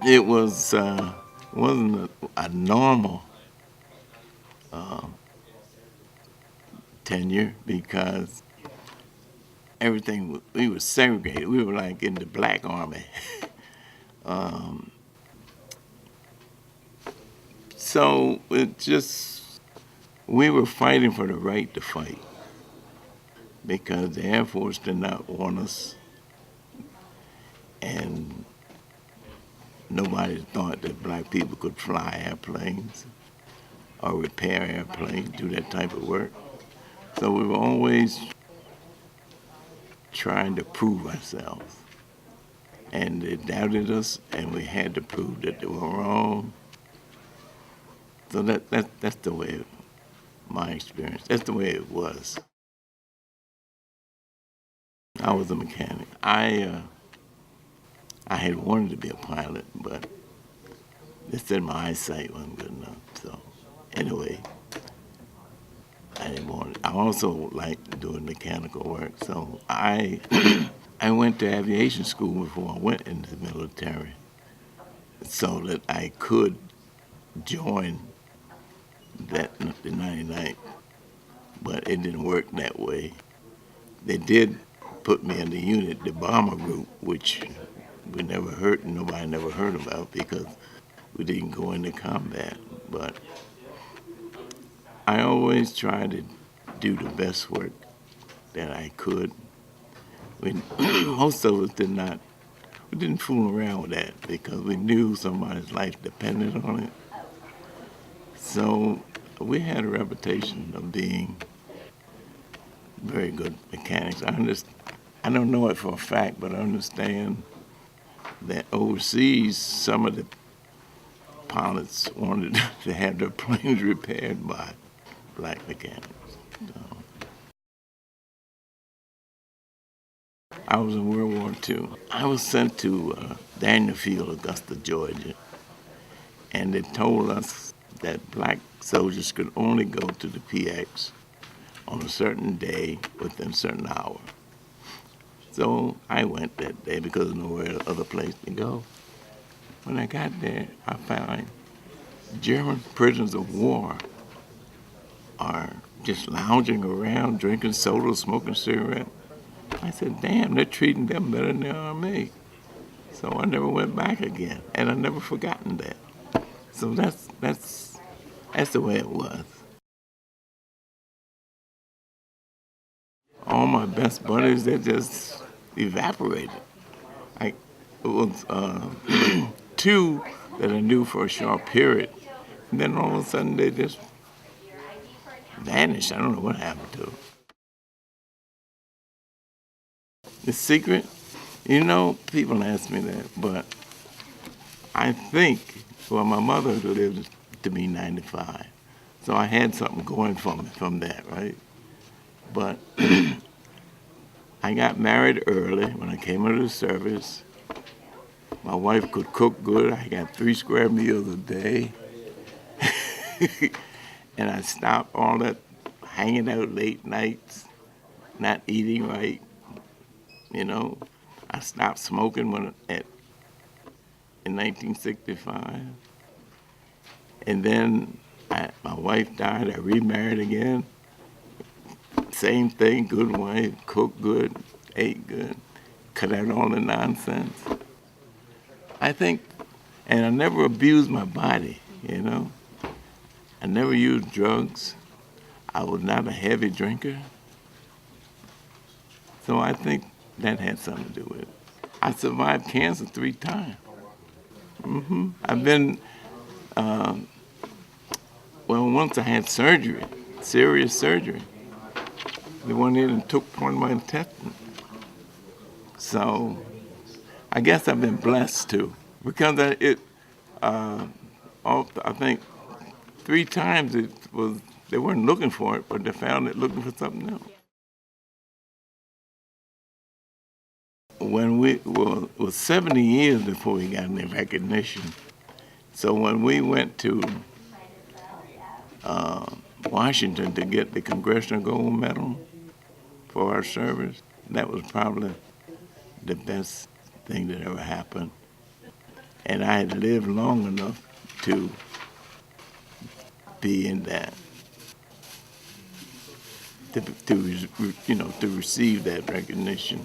It wasn't a normal tenure because everything we were segregated. We were like in the black army. um, so it just we were fighting for the right to fight because the Air Force did not want us, and nobody thought that black people could fly airplanes or repair airplanes, do that type of work. So we were always trying to prove ourselves. And they doubted us, and we had to prove that they were wrong. So that's the way, my experience, that's the way it was. I was a mechanic. I had wanted to be a pilot, but they said my eyesight wasn't good enough. So anyway, I didn't want it. I also liked doing mechanical work, so I I went to aviation school before I went into the military, so that I could join the 99th, but it didn't work that way. They did put me in the unit, the bomber group, which nobody never heard about because we didn't go into combat. But I always tried to do the best work that I could. Most of us we didn't fool around with that because we knew somebody's life depended on it. So we had a reputation of being very good mechanics. I don't know it for a fact, but I understand that overseas some of the pilots wanted to have their planes repaired by black mechanics. So, I was in World War II. I was sent to Daniel Field, Augusta, Georgia, and they told us that black soldiers could only go to the PX on a certain day within a certain hour. So I went that day because there was no other place to go. When I got there, I found German prisoners of war are just lounging around, drinking soda, smoking cigarettes. I said, damn, they're treating them better than they are me. So I never went back again, and I never forgotten that. So that's the way it was. All my best buddies, they just evaporated. It was two that I knew for a short period, and then all of a sudden they just vanished. I don't know what happened to them. The secret, people ask me that, but I think, well, my mother lived to be 95, so I had something going from that, right? But I got married early when I came into the service. My wife could cook good. I got 3 square meals a day. And I stopped all that hanging out late nights, not eating right. I stopped smoking in 1965. And then my wife died. I remarried again. Same thing, good wife, cooked good, ate good, cut out all the nonsense. I think, and I never abused my body, I never used drugs. I was not a heavy drinker. So I think that had something to do with it. I survived cancer 3 times. I've been, once I had surgery, serious surgery. They went in and took part of my intestine. So I guess I've been blessed too, because I think 3 times they weren't looking for it, but they found it looking for something else. When it was 70 years before we got any recognition. So when we went to Washington to get the Congressional Gold Medal for our service, that was probably the best thing that ever happened. And I had lived long enough to be in that, to receive that recognition.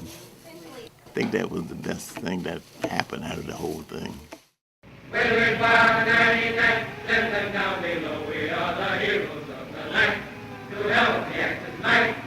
I think that was the best thing that happened out of the whole thing. Whether fire 99, let them down below. We are the heroes of the land. To help the actors night.